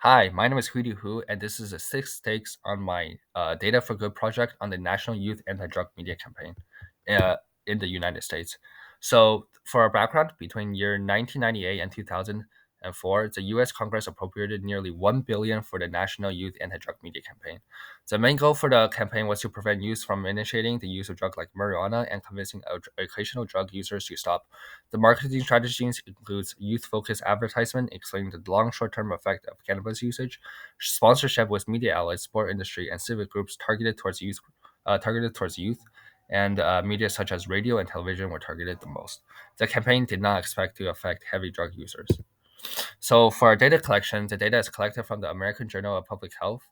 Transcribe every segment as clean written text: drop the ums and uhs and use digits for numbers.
Hi, my name is HuiDi, and this is the sixth takes on my Data for Good project on the National Youth Anti-Drug Media Campaign uh, in the United States. So, for our background, between year 1998 and 2004, the U.S. Congress appropriated nearly $1 billion for the National Youth Anti-Drug Media Campaign. The main goal for the campaign was to prevent youth from initiating the use of drugs like marijuana and convincing occasional drug users to stop. The marketing strategies includes youth-focused advertisement explaining the long short-term effect of cannabis usage, sponsorship with media outlets, sport industry, and civic groups targeted towards youth, and media such as radio and television were targeted the most. The campaign did not expect to affect heavy drug users. So for our data collection, the data is collected from the American Journal of Public Health,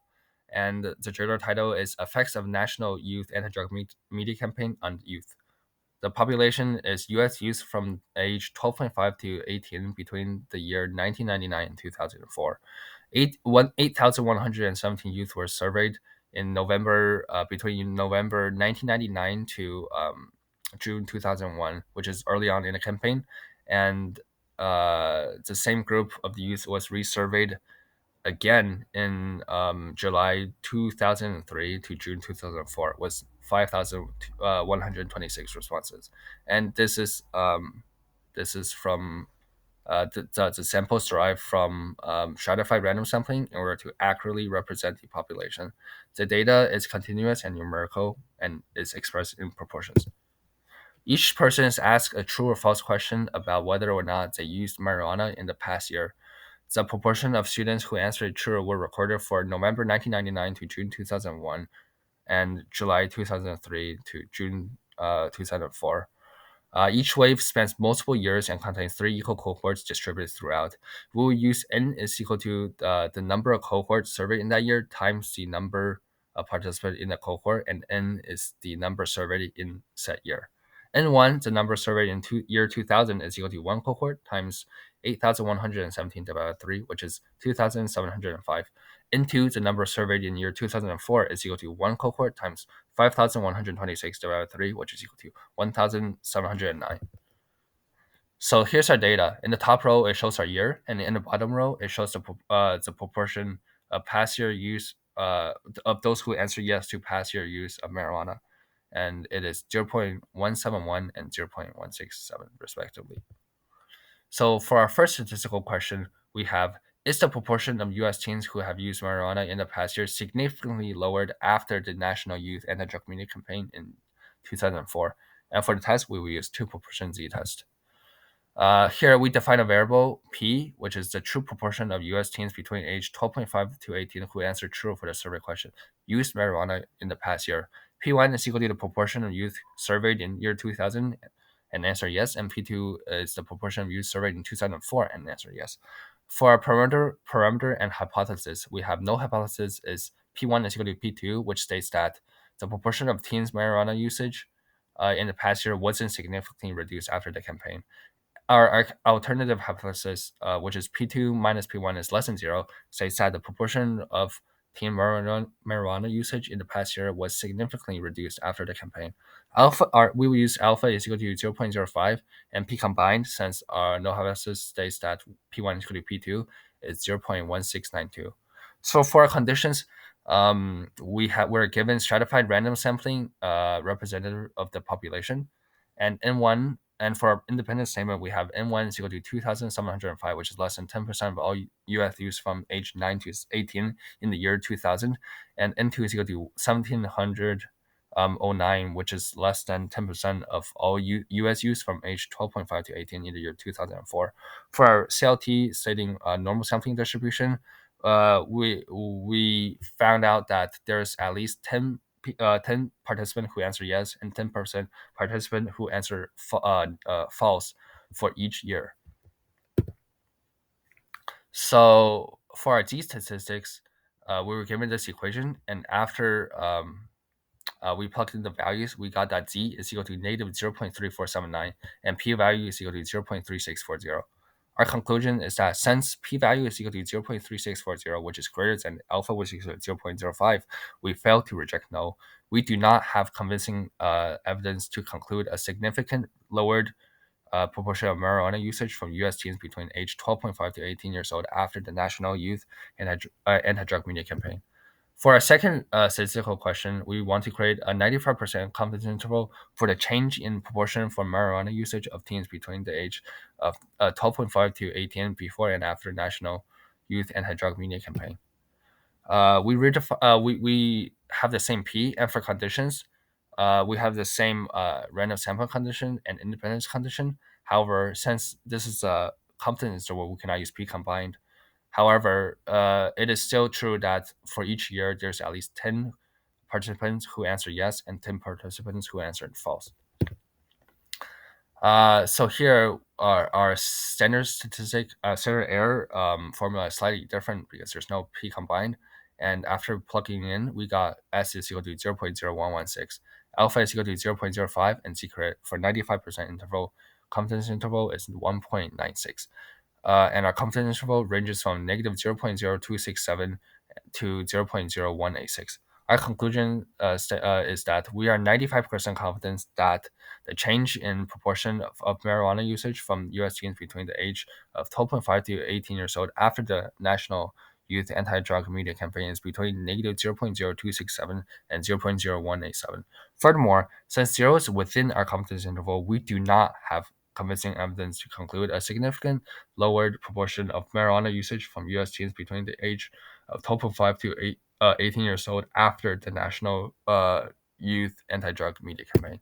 and the journal title is Effects of National Youth Anti-Drug Media Campaign on Youth. The population is U.S. youth from age 12.5 to 18 between the year 1999 and 2004. 8,117 youth were surveyed in November between November 1999 to June 2001, which is early on in the campaign, and the same group of the youth was resurveyed again in July 2003 to June 2004 was 5,126 responses, and this is from the samples derived from stratified random sampling in order to accurately represent the population. The data is continuous and numerical and is expressed in proportions. Each person is asked a true or false question about whether or not they used marijuana in the past year. The proportion of students who answered true were recorded for November 1999 to June 2001 and July 2003 to June 2004. Each wave spans multiple years and contains three equal cohorts distributed throughout. We will use n is equal to the number of cohorts surveyed in that year times the number of participants in the cohort, and n is the number surveyed in said year. N1, the number surveyed in year 2000, is equal to one cohort times 8,117 divided by 3, which is 2,705. N2, the number surveyed in year 2004, is equal to one cohort times 5,126 divided by 3, which is equal to 1,709. So here's our data. In the top row, it shows our year, and in the bottom row, it shows the proportion of past year use of those who answer yes to past year use of marijuana, and it is 0.171 and 0.167 respectively. So for our first statistical question, we have: is the proportion of U.S. teens who have used marijuana in the past year significantly lowered after the National Youth Anti-Drug Media Campaign in 2004? And for the test, we will use two proportion z-test. Here we define a variable p, which is the true proportion of U.S. teens between age 12.5 to 18 who answered true for the survey question, used marijuana in the past year. P1 is equal to the proportion of youth surveyed in year 2000 and answer yes, and P2 is the proportion of youth surveyed in 2004 and answer yes. For our parameter and hypothesis, we have no hypothesis is P1 is equal to P2, which states that the proportion of teens marijuana usage in the past year wasn't significantly reduced after the campaign. Our alternative hypothesis, which is P2 minus P1 is less than zero, states that the proportion of teen marijuana usage in the past year was significantly reduced after the campaign. We will use alpha is equal to 0.05, and P combined, since our no hypothesis states that P1 is equal to P2, is 0.1692. So for our conditions, we're given stratified random sampling representative of the population, and N1, and for our independent statement, we have N1 is equal to 2,705, which is less than 10% of all U.S. youth from age 9 to 18 in the year 2000, and N2 is equal to 1,709, which is less than 10% of all U.S. youth from age 12.5 to 18 in the year 2004. For our CLT stating normal sampling distribution, we found out that there's at least 10 participants who answer yes and 10% participant who answer false for each year. So for our Z statistics, we were given this equation, and after we plugged in the values, we got that Z is equal to negative 0.3479 and P value is equal to 0.3640. Our conclusion is that since P value is equal to 0.3640, which is greater than alpha, which is equal to 0.05, we fail to reject null. We do not have convincing evidence to conclude a significant lowered proportion of marijuana usage from U.S. teens between age 12.5 to 18 years old after the National Youth Anti-Drug Media Campaign. For our second statistical question, we want to create a 95% confidence interval for the change in proportion for marijuana usage of teens between the age of 12.5 to 18 before and after National Youth Anti-Drug Media Campaign. We have the same P, and for conditions, we have the same random sample condition and independence condition. However, since this is a confidence interval, we cannot use P combined. However, it is still true that for each year, there's at least 10 participants who answered yes and 10 participants who answered false. So here our standard standard error formula is slightly different because there's no p combined. And after plugging in, we got s is equal to 0.0116, alpha is equal to 0.05, and secret for 95% interval confidence interval is 1.96. And our confidence interval ranges from negative 0.0267 to 0.0186. Our conclusion is that we are 95% confident that the change in proportion of marijuana usage from U.S. teens between the age of 12.5 to 18 years old after the National Youth Anti-Drug Media Campaign is between negative 0.0267 and 0.0187. Furthermore, since zero is within our confidence interval, we do not have convincing evidence to conclude a significant lowered proportion of marijuana usage from U.S. teens between the age of 12.5 to 18 years old after the National Youth Anti-Drug Media Campaign.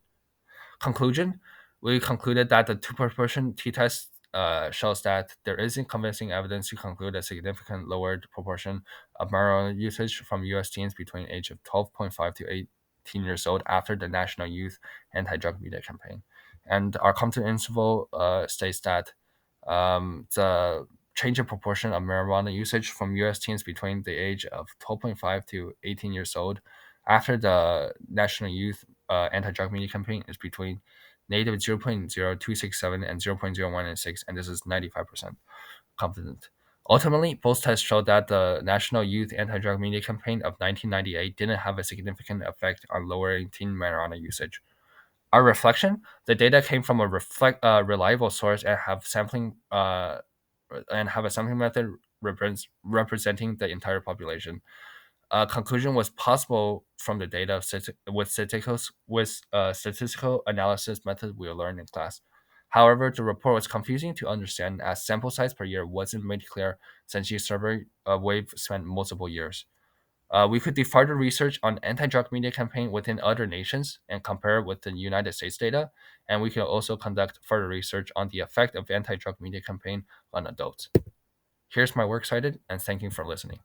Conclusion: we concluded that the two-proportion t-test shows that there isn't convincing evidence to conclude a significant lowered proportion of marijuana usage from U.S. teens between age of 12.5 to 18 years old after the National Youth Anti-Drug Media Campaign. And our confidence interval states that the change in proportion of marijuana usage from U.S. teens between the age of 12.5 to 18 years old after the National Youth Anti-Drug Media Campaign is between negative 0.0267 and 0.0196, and this is 95% confident. Ultimately, both tests showed that the National Youth Anti-Drug Media Campaign of 1998 didn't have a significant effect on lowering teen marijuana usage. Our reflection: the data came from a reliable source and have a sampling method representing the entire population. Conclusion was possible from the data with statistical analysis method we learned in class. However, the report was confusing to understand as sample size per year wasn't made clear since each survey wave spent multiple years. We could do further research on anti-drug media campaign within other nations and compare it with the United States data, and we can also conduct further research on the effect of anti-drug media campaign on adults. Here's my works cited, and thank you for listening.